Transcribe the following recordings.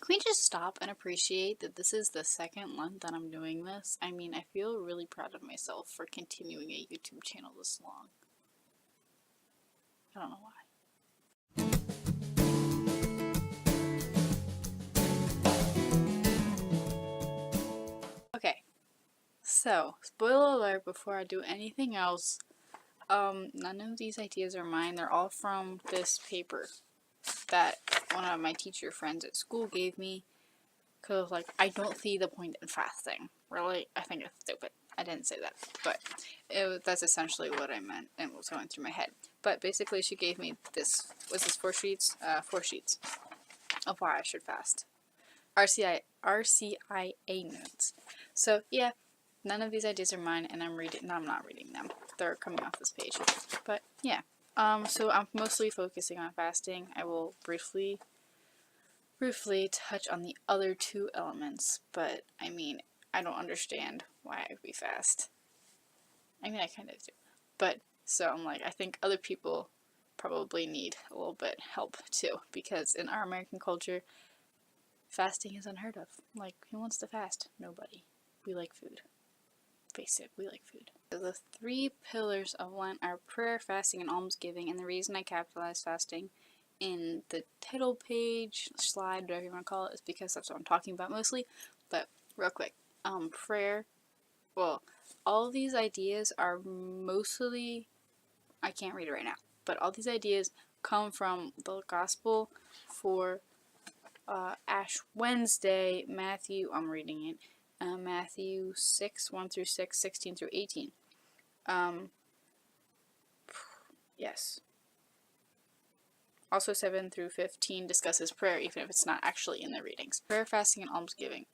we just stop and appreciate that this is the second Lent that I'm doing this? I mean, I feel really proud of myself for continuing a YouTube channel this long. I don't know why. Okay, so, spoiler alert before I do anything else, none of these ideas are mine. They're all from this paper that one of my teacher friends at school gave me. Because, like, I don't see the point in fasting. Really? I think it's stupid. I didn't say that. But that's essentially what I meant and what was going through my head. But basically, she gave me this. Was this 4 sheets? 4 sheets of why I should fast. RCIA notes. So, yeah, none of these ideas are mine, and I'm not reading them. They're coming off this page. But, yeah. So I'm mostly focusing on fasting. I will briefly touch on the other 2 elements, but I mean, I don't understand why we fast. I mean, I kind of do. But, so I'm like, I think other people probably need a little bit help too, because in our American culture, fasting is unheard of. Like, who wants to fast? Nobody. We like food. Face it, we like food. So the 3 pillars of Lent are prayer, fasting, and almsgiving, and the reason I capitalized fasting in the title page, slide, whatever you want to call it, is because that's what I'm talking about mostly. But real quick, prayer, well, all of these ideas are mostly, I can't read it right now, but all these ideas come from the gospel for Ash Wednesday, Matthew, I'm reading it, Matthew 6, 1 through 6, 16 through 18. Yes. Also 7 through 15 discusses prayer, even if it's not actually in the readings. Prayer, fasting, and almsgiving.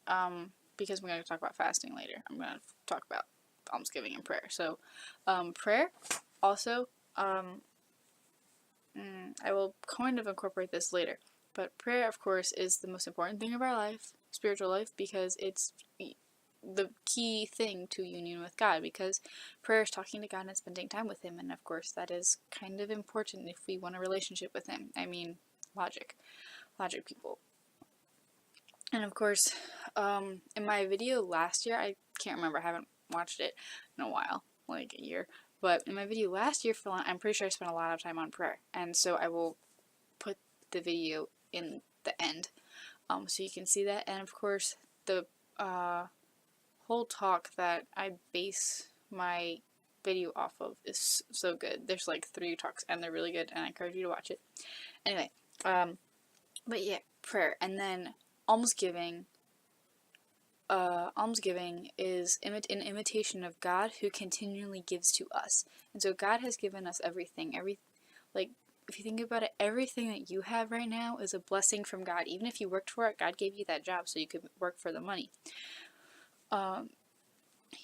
Because we're going to talk about fasting later, I'm going to talk about almsgiving and prayer. So, prayer, also, I will kind of incorporate this later. But prayer, of course, is the most important thing of our life, spiritual life, because it's the key thing to union with God, because prayer is talking to God and spending time with Him, and of course that is kind of important if we want a relationship with Him. I mean, logic people. And of course, in my video last year, I can't remember, I haven't watched it in a while, like a year, but in my video last year for Lent, I'm pretty sure I spent a lot of time on prayer, and so I will put the video in the end, so you can see that. And of course, the whole talk that I base my video off of is so good. There's like 3 talks and they're really good, and I encourage you to watch it. Anyway, but yeah, prayer. And then almsgiving. Almsgiving is an imitation of God who continually gives to us. And so God has given us everything. Like, if you think about it, everything that you have right now is a blessing from God. Even if you worked for it, God gave you that job so you could work for the money.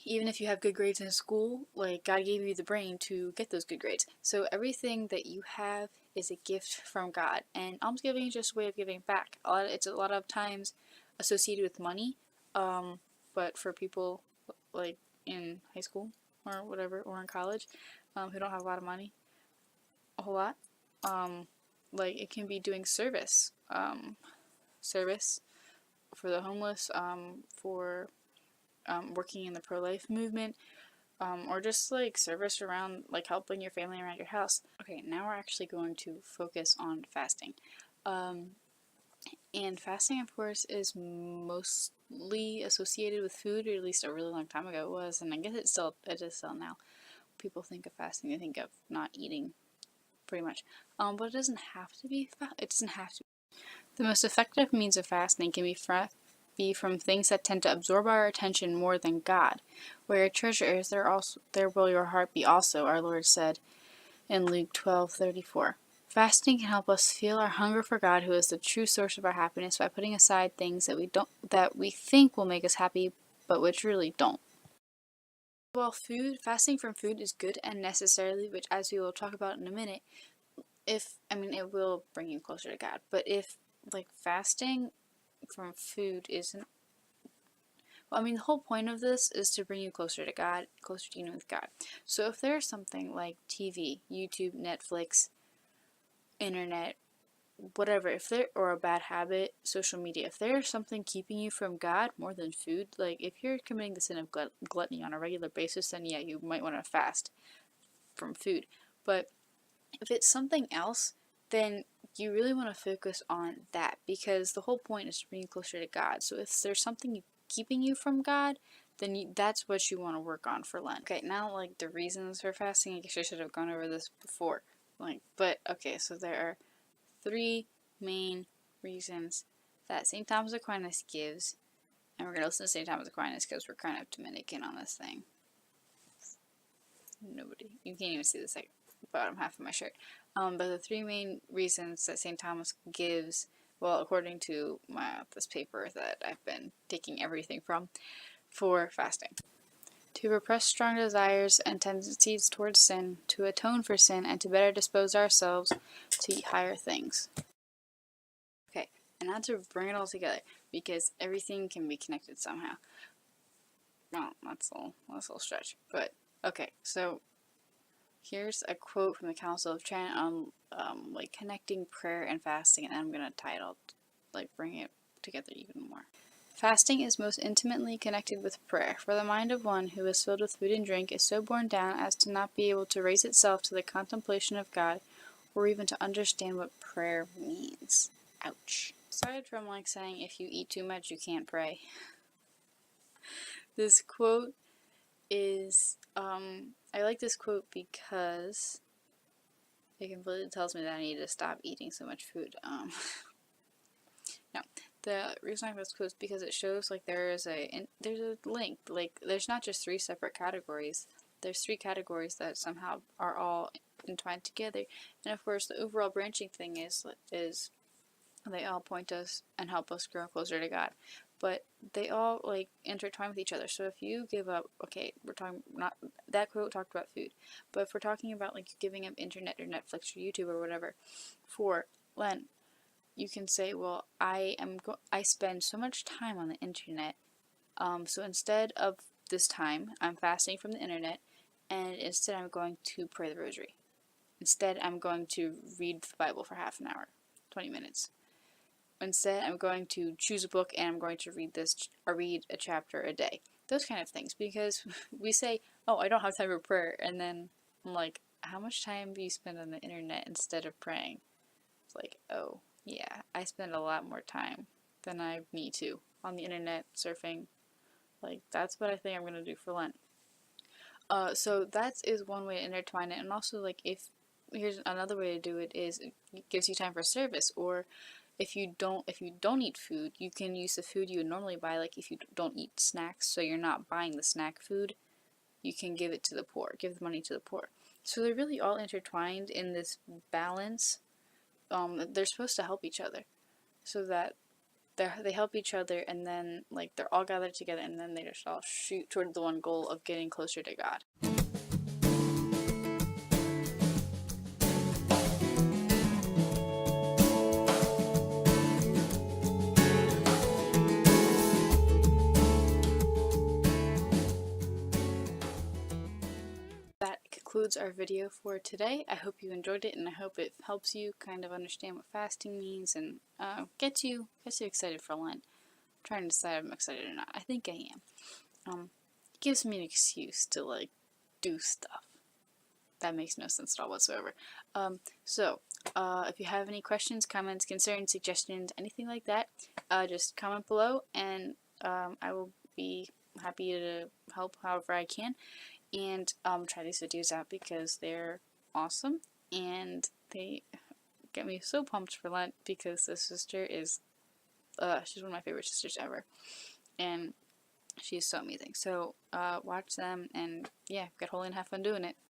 Even if you have good grades in school, like, God gave you the brain to get those good grades. So everything that you have is a gift from God, and almsgiving is just a way of giving back. It's a lot of times associated with money, but for people like in high school or whatever, or in college, who don't have a lot of money, a whole lot, like, it can be doing service, service for the homeless, for working in the pro-life movement, or just like service around, like helping your family around your house. Okay, now we're actually going to focus on fasting. And fasting, of course, is mostly associated with food, or at least a really long time ago it was, and I guess it is still now. People think of fasting, they think of not eating, pretty much. But it doesn't have to be. The most effective means of fasting can be from things that tend to absorb our attention more than God. Where your treasure is, there will your heart be also, our Lord said in Luke 12:34. Fasting can help us feel our hunger for God, who is the true source of our happiness, by putting aside things that we think will make us happy, but which really don't. While fasting from food is good and necessary, which, as we will talk about in a minute, it will bring you closer to God. But if, like, fasting from food isn't, the whole point of this is to bring you closer to God, closer to union with God. So if there's something like TV, YouTube, Netflix, internet, whatever, if there, or a bad habit, social media, if there's something keeping you from God more than food, like if you're committing the sin of gluttony on a regular basis, then yeah, you might want to fast from food. But if it's something else, then you really want to focus on that, because the whole point is to bring you closer to God. So if there's something keeping you from God, then that's what you want to work on for Lent. Okay, now like the reasons for fasting, I guess I should have gone over this before. But okay, so there are 3 main reasons that St. Thomas Aquinas gives, and we're going to listen to St. Thomas Aquinas because we're kind of Dominican on this thing. Nobody, you can't even see this like bottom half of my shirt. But the 3 main reasons that St. Thomas gives, well, according to this paper that I've been taking everything from, for fasting: to repress strong desires and tendencies towards sin, to atone for sin, and to better dispose ourselves to higher things. Okay, and now to bring it all together, because everything can be connected somehow. Well, that's a little stretch, but okay, so here's a quote from the Council of Trent on like connecting prayer and fasting, and I'm gonna tie it all, like bring it together even more. Fasting is most intimately connected with prayer, for the mind of one who is filled with food and drink is so borne down as to not be able to raise itself to the contemplation of God, or even to understand what prayer means. Ouch. Aside from like saying if you eat too much you can't pray, this quote is, I like this quote because it completely tells me that I need to stop eating so much food. No, the reason I have this quote is because it shows like there's a link. Like there's not just 3 separate categories. There's 3 categories that somehow are all entwined together. And of course, the overall branching thing is they all point us and help us grow closer to God. But they all like intertwine with each other. So if you give up, okay, we're talking, not that quote talked about food, but if we're talking about like giving up internet or Netflix or YouTube or whatever for Lent, you can say, well, I spend so much time on the internet, so instead of this time, I'm fasting from the internet, and instead I'm going to pray the rosary. Instead, I'm going to read the Bible for half an hour, 20 minutes. Instead, I'm going to choose a book and I'm going to read a chapter a day. Those kind of things, because we say, oh, I don't have time for prayer, and then I'm like, how much time do you spend on the internet instead of praying? It's like, oh, yeah, I spend a lot more time than I need to on the internet surfing. Like, that's what I think I'm going to do for Lent. So that is one way to intertwine it, and also, like, here's another way to do it is it gives you time for service, or if you don't eat food, you can use the food you would normally buy, like if you don't eat snacks, so you're not buying the snack food, you can give it to the poor, give the money to the poor. So they're really all intertwined in this balance. They're supposed to help each other, so that they help each other, and then like they're all gathered together, and then they just all shoot toward the one goal of getting closer to God. That concludes our video for today. I hope you enjoyed it, and I hope it helps you kind of understand what fasting means, and gets you excited for Lent. I'm trying to decide if I'm excited or not. I think I am. It gives me an excuse to like do stuff. That makes no sense at all whatsoever. If you have any questions, comments, concerns, suggestions, anything like that, just comment below, and I will be happy to help however I can, and try these videos out because they're awesome, and they get me so pumped for Lent, because this sister is, she's one of my favorite sisters ever, and she's so amazing. So watch them, and yeah, get holy and have fun doing it.